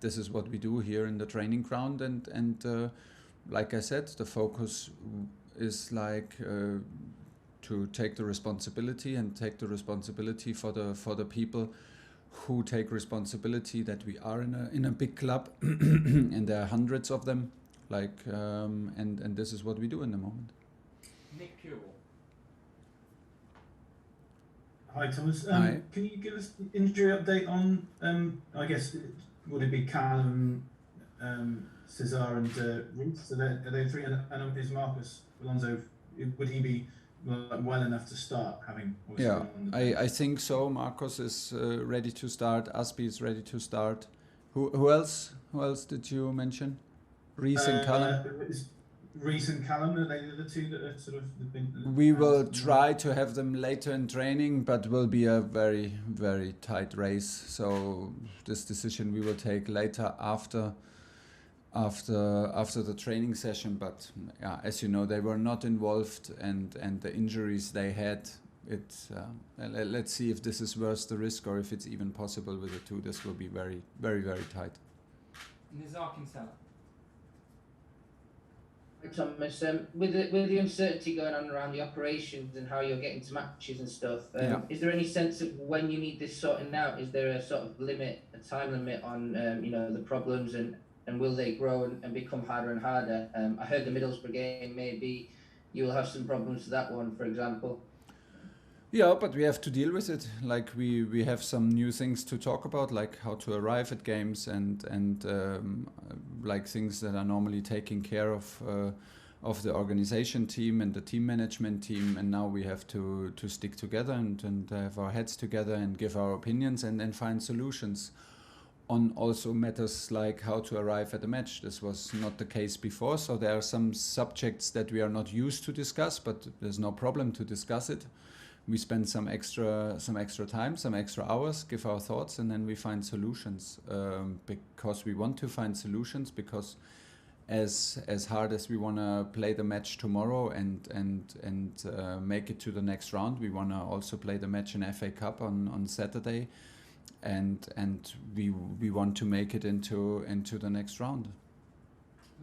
this is what we do here in the training ground, and like I said, the focus is like to take the responsibility for the people who take responsibility that we are in a big club and there are hundreds of them, like and this is what we do in the moment. Nick Pure. Hi Thomas. Hi. Can you give us an injury update on I guess would it be Callum, Cesar and Ruth? Are they three? And is Marcus Alonso, would he be well enough to start having? Yeah, I think so. Marcos is ready to start. Aspi is ready to start. Who else? Who else did you mention? Reece and Callum. Reece and Callum, are they the two that are sort of been? We will try to have them later in training, but will be a very, very tight race. So this decision we will take later after the training session. But yeah, as you know, they were not involved, and the injuries they had. Let's see if this is worth the risk or if it's even possible with the two. This will be very, very, very tight. Nizar Kinsella. Thomas, with the uncertainty going on around the operations and how you're getting to matches and stuff, is there any sense of when you need this sorting out? Is there a sort of limit, a time limit on the problems, and will they grow and become harder and harder? I heard the Middlesbrough game, maybe you will have some problems with that one, for example. Yeah, but we have to deal with it. Like we have some new things to talk about, like how to arrive at games and like things that are normally taken care of the organization team and the team management team. And now we have to stick together and have our heads together and give our opinions and then find solutions on also matters like how to arrive at a match. This was not the case before, so there are some subjects that we are not used to discuss, but there's no problem to discuss it. We spend some extra time, some extra hours, give our thoughts, and then we find solutions because we want to find solutions. Because as hard as we want to play the match tomorrow and make it to the next round, we want to also play the match in FA Cup on Saturday, and we want to make it into the next round.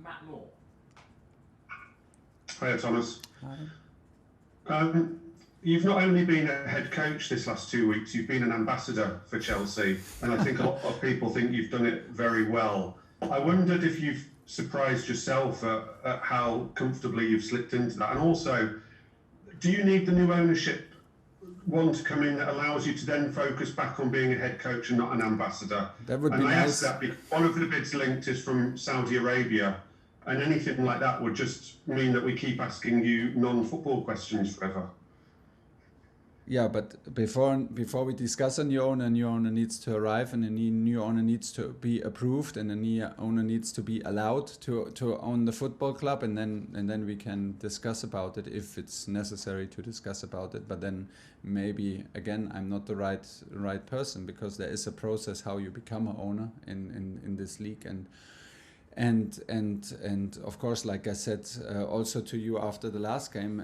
Matt Moore. Hi, Thomas. Hi. You've not only been a head coach this last 2 weeks, you've been an ambassador for Chelsea, and I think a lot of people think you've done it very well. I wondered if you've surprised yourself at how comfortably you've slipped into that, and also, do you need the new ownership one to come in that allows you to then focus back on being a head coach and not an ambassador? That would be nice. nice. I ask that because one of the bids linked is from Saudi Arabia, and anything like that would just mean that we keep asking you non-football questions forever. Yeah, but before we discuss a new owner needs to arrive, and a new owner needs to be approved, and a new owner needs to be allowed to own the football club, and then we can discuss about it if it's necessary to discuss about it. But then maybe again I'm not the right person, because there is a process how you become an owner in this league, and of course, like I said also to you after the last game,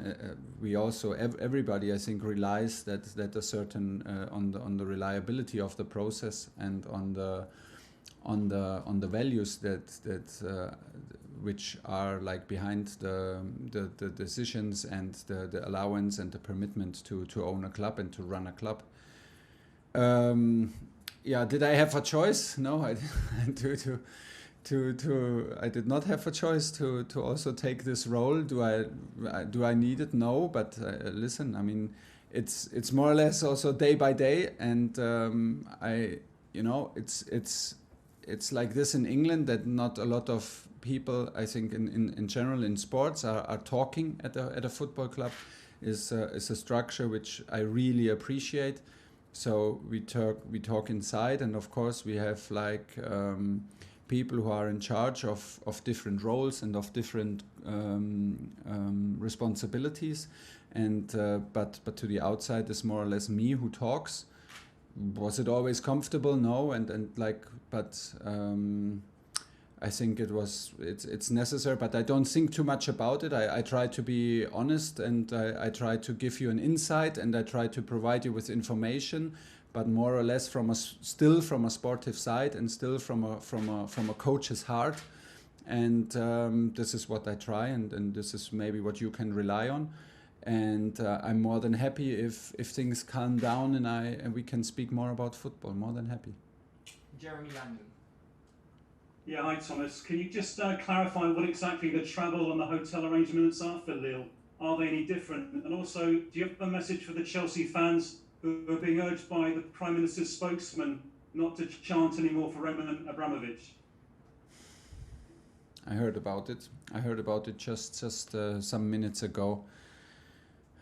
we also everybody I think relies that a certain on the reliability of the process and on the values that which are like behind the decisions and the allowance and the permittment to own a club and to run a club. Yeah, did I have a choice? No, I I did not have a choice to also take this role. Do I need it? No, but listen, I mean, it's more or less also day by day, and it's like this in England, that not a lot of people, I think in general in sports are talking at a football club is a structure which I really appreciate. So we talk inside, and of course we have like people who are in charge of different roles and of different responsibilities, and but to the outside is more or less me who talks. Was it always comfortable? No, and like, but I think it's necessary, but I don't think too much about it. I try to be honest, and I try to give you an insight, and I try to provide you with information, but more or less still from a sportive side and still from a coach's heart. And this is what I try, and this is maybe what you can rely on. And I'm more than happy if things calm down and we can speak more about football. More than happy. Jeremy Landon. Yeah, hi Thomas. Can you just clarify what exactly the travel and the hotel arrangements are for Lille? Are they any different? And also, do you have a message for the Chelsea fans who are being urged by the Prime Minister's spokesman not to chant anymore for Roman Abramovich? I heard about it. Just some minutes ago.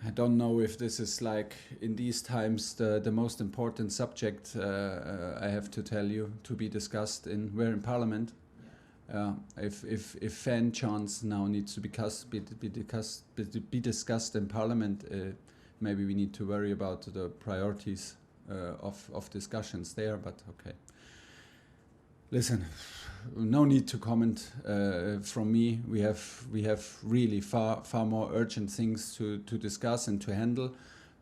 I don't know if this is like in these times the most important subject I have to tell you to be discussed we're in Parliament. If fan chants now needs to be discussed in Parliament, maybe we need to worry about the priorities of discussions there. But okay, listen, no need to comment from me. We have really far more urgent things to discuss and to handle.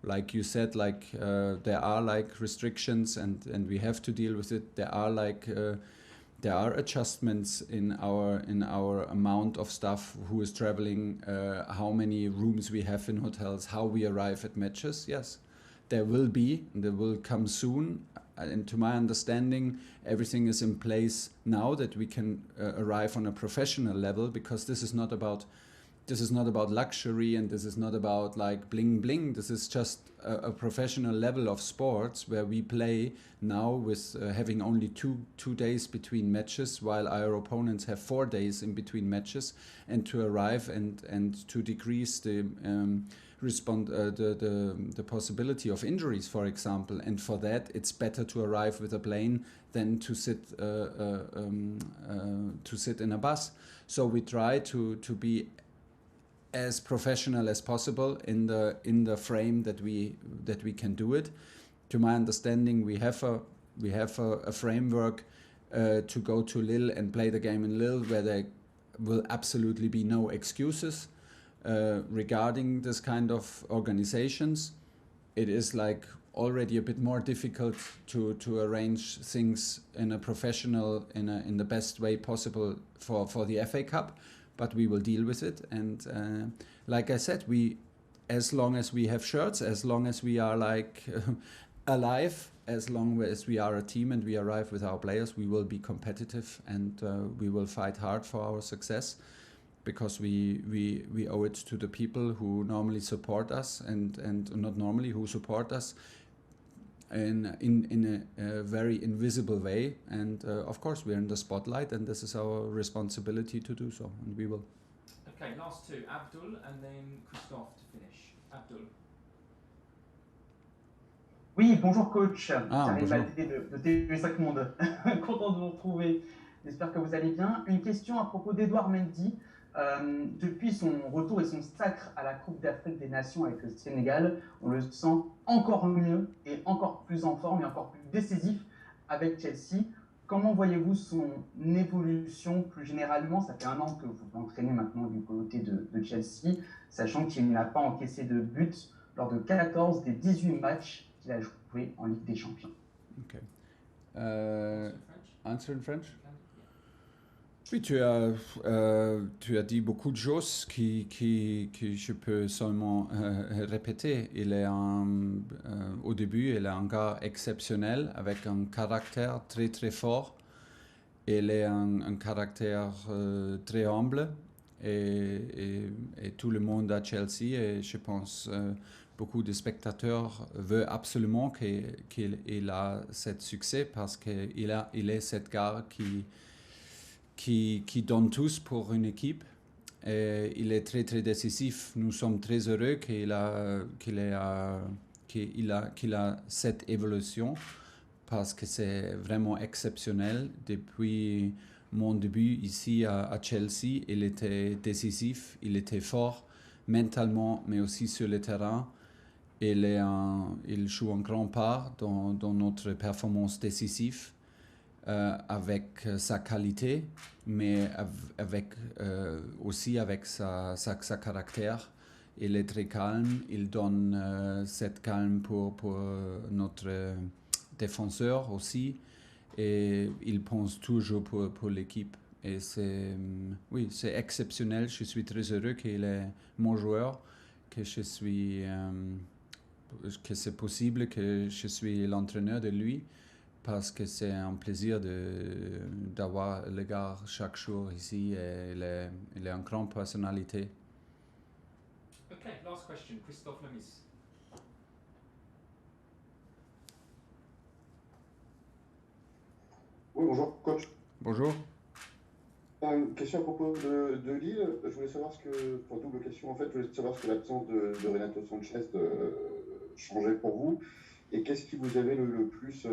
Like you said, there are like restrictions and we have to deal with it. There are adjustments in our amount of staff who is traveling, how many rooms we have in hotels, how we arrive at matches. Yes, there will come soon. And to my understanding, everything is in place now that we can arrive on a professional level, because this is not about luxury and this is not about like bling bling. This is just a professional level of sports where we play now with having only two days between matches, while our opponents have 4 days in between matches, and to arrive and to decrease the the possibility of injuries, for example. And for that, it's better to arrive with a plane than to sit in a bus. So we try to be as professional as possible in the frame that we can do it. To my understanding, we have a framework to go to Lille and play the game in Lille, where there will absolutely be no excuses regarding this kind of organizations. It is like already a bit more difficult to arrange things in a professional, in the best way possible for the FA Cup, but we will deal with it. And like I said, as long as we have shirts, as long as we are like alive, as long as we are a team and we arrive with our players, we will be competitive and we will fight hard for our success, because we owe it to the people who normally support us and not normally, who support us in a very invisible way. And of course we're in the spotlight, and this is our responsibility to do so, and we will. Okay, last two, Abdul and then Christophe to finish. Abdul. Oui, bonjour coach. Bonjour. De TV5 Monde. Content de vous retrouver. J'espère que vous allez bien. Une question à propos d'Edouard Mendy. Depuis son retour et son sacre à la Coupe d'Afrique des Nations avec le Sénégal, on le sent encore mieux et encore plus en forme et encore plus décisif avec Chelsea. Comment voyez-vous son évolution plus généralement? Ça fait 1 an que vous l'entraînez maintenant du côté de Chelsea, sachant qu'il n'a pas encaissé de but lors de 14 des 18 matchs qu'il a joué en Ligue des Champions. Okay. Answer in French? Oui, tu as dit beaucoup de choses que je peux seulement répéter. Il est au début, il est un gars exceptionnel avec un caractère très très fort. Il est un caractère très humble et tout le monde à Chelsea, et je pense beaucoup de spectateurs veulent absolument qu'il a ce succès, parce qu'il est cet gars qui donne tous pour une équipe. Et il est très très décisif. Nous sommes très heureux qu'il a cette évolution, parce que c'est vraiment exceptionnel. Depuis mon début ici à Chelsea, il était décisif, il était fort mentalement, mais aussi sur le terrain. Il joue un grand part dans notre performance décisive. Avec sa qualité, mais aussi avec sa caractère. Il est très calme, il donne cette calme pour notre défenseur aussi, et il pense toujours pour l'équipe. Et c'est exceptionnel. Je suis très heureux qu'il est mon joueur, que c'est possible que je suis l'entraîneur de lui, parce que c'est un plaisir d'avoir le gars chaque jour ici, et il est une grande personnalité. Okay, last question, Christophe Lemis. Oui, bonjour coach. Bonjour. Une question à propos de Lille. Je voulais savoir double question en fait, je voulais savoir ce que l'absence de Renato Sanchez changeait pour vous, et qu'est-ce qui vous avait le plus,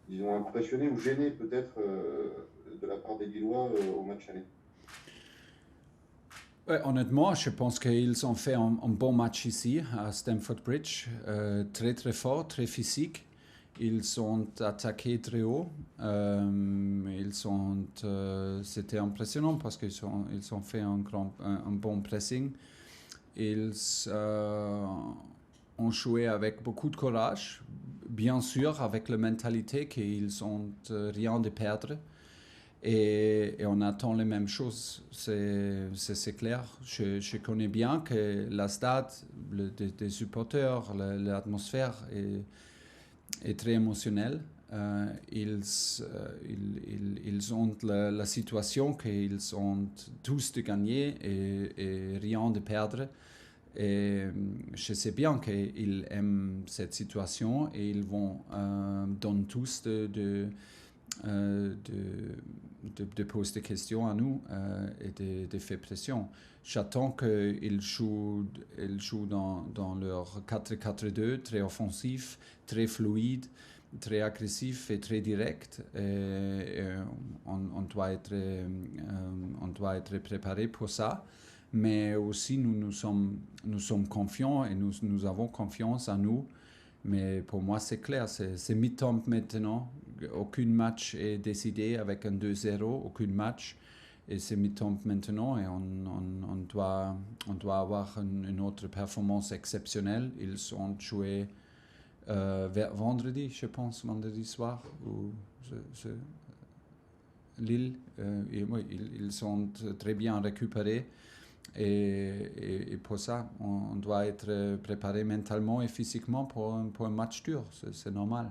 disons, impressionné ou gêné peut-être de la part des Lillois au match aller. Ouais, honnêtement, je pense qu'ils ont fait un bon match ici à Stamford Bridge, très très fort, très physique. Ils ont attaqué très haut. C'était impressionnant parce qu'ils ont fait un bon pressing. Ils ont joué avec beaucoup de courage, bien sûr avec la mentalité qu'ils n'ont rien de perdre. Et on attend les mêmes choses, c'est clair. Je connais bien que la stade, des supporters, l'atmosphère est très émotionnelle. Ils ont la situation qu'ils ont tous de gagner et rien de perdre. Et je sais bien qu'ils aiment cette situation et ils vont donner tous de poser des questions à nous et de faire pression. J'attends qu'ils jouent dans leur 4-4-2, très offensif, très fluide, très agressif et très direct. On doit être préparé pour ça. Mais aussi, nous sommes confiants et nous avons confiance en nous. Mais pour moi, c'est clair, c'est mi-temps maintenant. Aucun match est décidé avec un 2-0, aucun match. Et c'est mi-temps maintenant et on doit avoir une autre performance exceptionnelle. Ils ont joué vendredi, je pense, vendredi soir, Lille. Oui, ils sont très bien récupérés. Et pour ça, on doit être préparé mentalement et physiquement pour un match dur, c'est normal.